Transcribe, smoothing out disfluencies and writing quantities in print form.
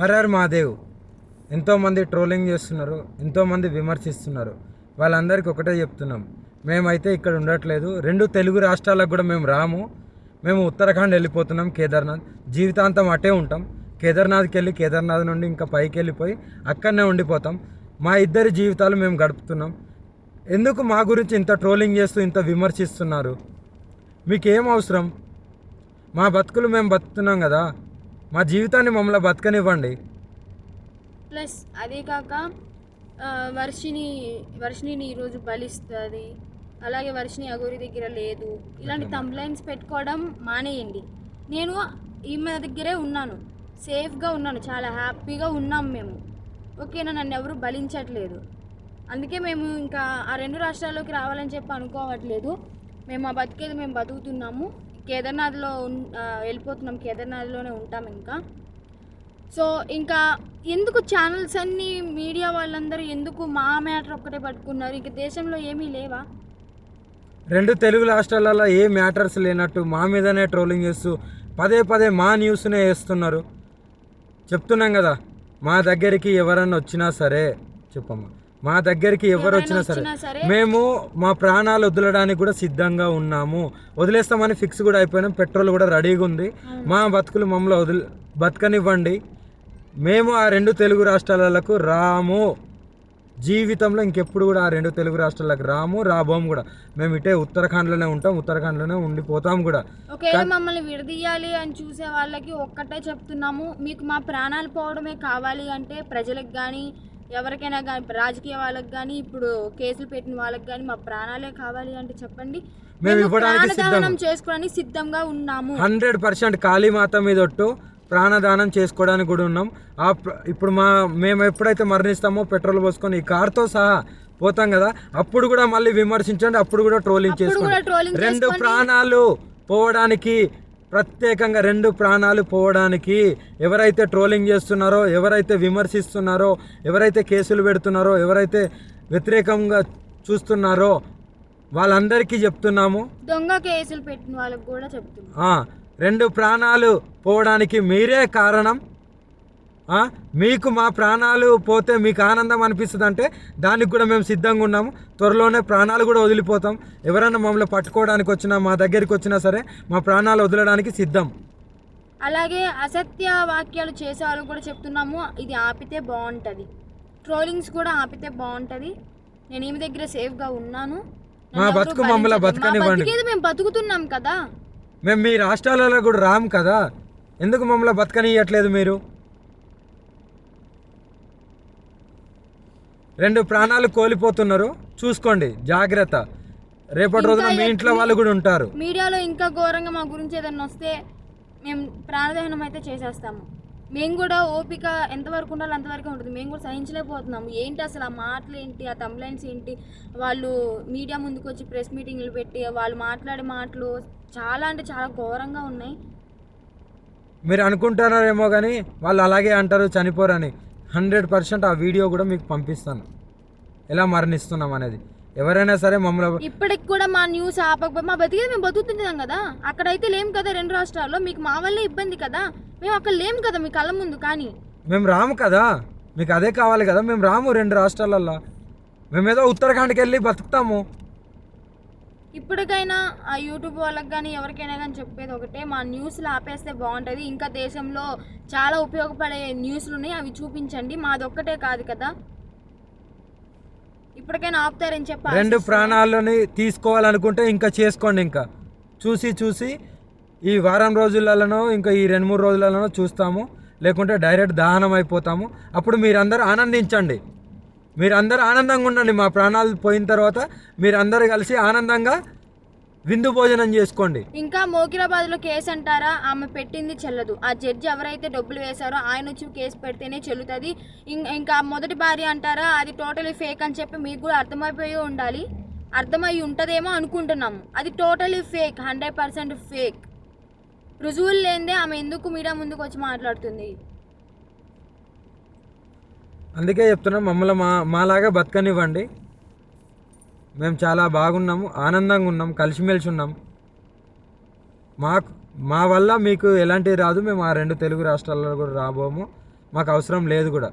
Horror Mahadev ఎంతోమంది trolling చేస్తున్నారు, ఎంతోమంది విమర్శిస్తున్నారు. వాళ్ళందరికీ ఒకటే చెప్తున్నాం, మేమైతే ఇక్కడ ఉండట్లేదు. 2 తెలుగు రాష్ట్రాలకు కూడా మేము రాము. మేము ఉత్తరాఖండ్ వెళ్ళిపోతున్నాం, కేదార్నాథ్. జీవితాంతం అటే ఉంటాం. కేదార్నాథ్కి వెళ్ళి కేదార్నాథ్ నుండి ఇంకా పైకి వెళ్ళిపోయి అక్కడనే ఉండిపోతాం. మా ఇద్దరి జీవితాలు మేము గడుపుతున్నాం. ఎందుకు మా గురించి ఇంత ట్రోలింగ్ చేస్తూ ఇంత విమర్శిస్తున్నారు? మీకేం అవసరం? మా బతుకులు మేము బతుకుతున్నాం కదా, మా జీవితాన్ని మమ్మల్ని బతకనివ్వండి. ప్లస్ అదే కాక వర్షిని ఈరోజు బలిస్తుంది, అలాగే వర్షిని అగోరి దగ్గర లేదు, ఇలాంటి కంప్లైంట్స్ పెట్టుకోవడం మానేయండి. నేను ఈమె దగ్గరే ఉన్నాను, సేఫ్గా ఉన్నాను, చాలా హ్యాపీగా ఉన్నాం మేము. ఓకేనా, నన్ను ఎవరు బలించట్లేదు. అందుకే మేము ఇంకా ఆ 2 రాష్ట్రాల్లోకి రావాలని చెప్పి అనుకోవట్లేదు. మేము ఆ బతికేది మేము బతుకుతున్నాము. కేదార్నాథ్లో వెళ్ళిపోతున్నాం, కేదార్నాథ్లోనే ఉంటాం ఇంకా. సో ఇంకా ఎందుకు ఛానల్స్ అన్నీ, మీడియా వాళ్ళందరూ ఎందుకు మా మ్యాటర్ ఒక్కటే పట్టుకున్నారు? ఇంక దేశంలో ఏమీ లేవా? 2 తెలుగు రాష్ట్రాలలో ఏ మ్యాటర్స్ లేనట్టు మా మీదనే ట్రోలింగ్ చేస్తూ పదే పదే మా న్యూస్నే వేస్తున్నారు. చెప్తున్నాం కదా, మా దగ్గరికి ఎవరన్నా వచ్చినా సరే, చెప్పమ్మా, మా దగ్గరికి ఎవరు వచ్చినా సరే మేము మా ప్రాణాలు వదలడానికి కూడా సిద్ధంగా ఉన్నాము. వదిలేస్తామని ఫిక్స్ కూడా అయిపోయినాం. పెట్రోల్ కూడా రెడీగా ఉంది. మా బతుకులు మమ్మల్ని బతకనివ్వండి. మేము ఆ 2 తెలుగు రాష్ట్రాలకు రాము. జీవితంలో ఇంకెప్పుడు కూడా ఆ 2 తెలుగు రాష్ట్రాలకు రాము, రాబోము కూడా. మేము ఇటే ఉత్తరాఖండ్లోనే ఉంటాం, ఉత్తరాఖండ్లోనే ఉండిపోతాం కూడా. ఒకవేళ మమ్మల్ని విడదీయాలి అని చూసే వాళ్ళకి ఒక్కటే చెప్తున్నాము, మీకు మా ప్రాణాలు పోవడమే కావాలి అంటే ప్రజలకు కానీ ఎవరికైనా కానీ, రాజకీయ వాళ్ళకి కానీ, ఇప్పుడు కేసులు పెట్టిన వాళ్ళకి కానీ మా ప్రాణాలే కావాలి అంటే చెప్పండి, మేము ఇవ్వడానికి ప్రాణదానం చేసుకోవడానికి సిద్ధంగా ఉన్నాము. 100% కాళీమాత మీద ఒట్టు ప్రాణదానం చేసుకోవడానికి కూడా ఉన్నాం. ఇప్పుడు మేము ఎప్పుడైతే మరణిస్తామో పెట్రోల్ పోసుకొని ఈ కార్తో సహా పోతాం కదా, అప్పుడు కూడా మళ్ళీ విమర్శించండి, అప్పుడు కూడా ట్రోలింగ్ చేసుకోండి. 2 ప్రాణాలు పోవడానికి, ప్రత్యేకంగా 2 ప్రాణాలు పోవడానికి ఎవరైతే ట్రోలింగ్ చేస్తున్నారో, ఎవరైతే విమర్శిస్తున్నారో, ఎవరైతే కేసులు పెడుతున్నారో, ఎవరైతే వ్యతిరేకంగా చూస్తున్నారో వాళ్ళందరికీ చెప్తున్నాము. దొంగ కేసులు పెట్టిన వాళ్ళకి కూడా చెప్తున్నాము, 2 ప్రాణాలు పోవడానికి మీరే కారణం. మీకు మా ప్రాణాలు పోతే మీకు ఆనందం అనిపిస్తుంది అంటే దానికి కూడా మేము సిద్ధంగా ఉన్నాము. త్వరలోనే ప్రాణాలు కూడా వదిలిపోతాం. ఎవరైనా మమ్మల్ని పట్టుకోవడానికి వచ్చినా, మా దగ్గరికి వచ్చినా సరే మా ప్రాణాలు వదలడానికి సిద్ధం. అలాగే అసత్య వాక్యాలు చేసేవాళ్ళు కూడా చెప్తున్నాము, ఇది ఆపితే బాగుంటుంది. ట్రోలింగ్స్ కూడా ఆపితే బాగుంటుంది. నేను ఈమె దగ్గర సేఫ్గా ఉన్నాను. మా బతుకు మమ్మల్ని బతకనివ్వండి. మేము బతుకుతున్నాం కదా, మేము మీ రాష్ట్రాలలో కూడా రాము కదా, ఎందుకు మమ్మల్ని బతకనియట్లేదు మీరు? 2 ప్రాణాలు కోల్పోతున్నారు, చూసుకోండి, జాగ్రత్త. రేపటి రోజున మీ ఇంట్లో వాళ్ళు కూడా ఉంటారు. మీడియాలో ఇంకా ఘోరంగా మా గురించి ఏదన్నా వస్తే మేము ప్రాణదహనం అయితే చేసేస్తాము. మేము కూడా ఓపిక ఎంతవరకు ఉండాలో అంతవరకు ఉంటుంది. మేము కూడా సహించలేకపోతున్నాము. ఏంటి అసలు ఆ మాటలు ఏంటి, ఆ కంప్లైంట్స్ ఏంటి, వాళ్ళు మీడియా ముందుకు వచ్చి ప్రెస్ మీటింగ్లు పెట్టి వాళ్ళు మాట్లాడే మాటలు చాలా అంటే చాలా ఘోరంగా ఉన్నాయి. మీరు అనుకుంటున్నారేమో కానీ వాళ్ళు అలాగే అంటారు, చనిపోరని. 100% ఆ వీడియో కూడా మీకు పంపిస్తాను, ఎలా మరణిస్తున్నాం అనేది. ఎవరైనా సరే మమ్మల్ని ఇప్పటికి కూడా మా న్యూస్ ఆపకపోతే మా బతికేది మేము బతుకుతున్నాం కదా. అక్కడైతే లేం కదా 2 రాష్ట్రాల్లో, మీకు మా వల్లే ఇబ్బంది కదా. మేము అక్కడ లేము కదా మీ కళ్ళ ముందు, కానీ మేము రాము కదా, మీకు అదే కావాలి కదా. మేము రాము 2 రాష్ట్రాలల్లో, మేమేదో ఉత్తరాఖండ్కి వెళ్ళి బతుకుతాము. ఇప్పటికైనా ఆ యూట్యూబ్ వాళ్ళకి కానీ ఎవరికైనా కానీ చెప్పేది ఒకటే, మా న్యూస్లు ఆపేస్తే బాగుంటుంది. ఇంకా దేశంలో చాలా ఉపయోగపడే న్యూస్లు ఉన్నాయి, అవి చూపించండి. మాదొక్కటే కాదు కదా, ఇప్పటికైనా ఆపుతారని చెప్పి. 2 ప్రాణాలని తీసుకోవాలనుకుంటే ఇంకా చేసుకోండి. ఇంకా చూసి ఈ వారం రోజులలోనో ఇంకా ఈ 2-3 రోజులలోనో చూస్తాము, లేకుంటే డైరెక్ట్ దహనం అయిపోతాము. అప్పుడు మీరందరూ ఆనందించండి, మీరందరూ ఆనందంగా ఉండండి. మా ప్రాణాలు పోయిన తర్వాత మీరందరూ కలిసి ఆనందంగా విందు భోజనం చేసుకోండి. ఇంకా మోకిరాబాద్లో కేసు అంటారా, ఆమె పెట్టింది చెల్లదు. ఆ జడ్జి ఎవరైతే డబ్బులు వేశారో ఆయన వచ్చి కేసు పెడితేనే చెల్లుతుంది. ఇంకా మొదటి భార్య అంటారా, అది టోటలీ ఫేక్ అని చెప్పి మీకు కూడా అర్థమైపోయి ఉండాలి. అర్థమై ఉంటుందేమో అనుకుంటున్నాము. అది టోటలీ ఫేక్, 100% ఫేక్. రుజువులు లేనిదే ఆమె ఎందుకు మీడియా ముందుకు వచ్చి మాట్లాడుతుంది? అందుకే చెప్తున్నాం, మమ్మల్ని మాలాగా బతకనివ్వండి. మేము చాలా బాగున్నాము, ఆనందంగా ఉన్నాం, కలిసిమెలిసి ఉన్నాం. మా వల్ల మీకు ఎలాంటివి రాదు. మేము ఆ 2 తెలుగు రాష్ట్రాల్లో కూడా రాబోము. మాకు అవసరం లేదు కూడా.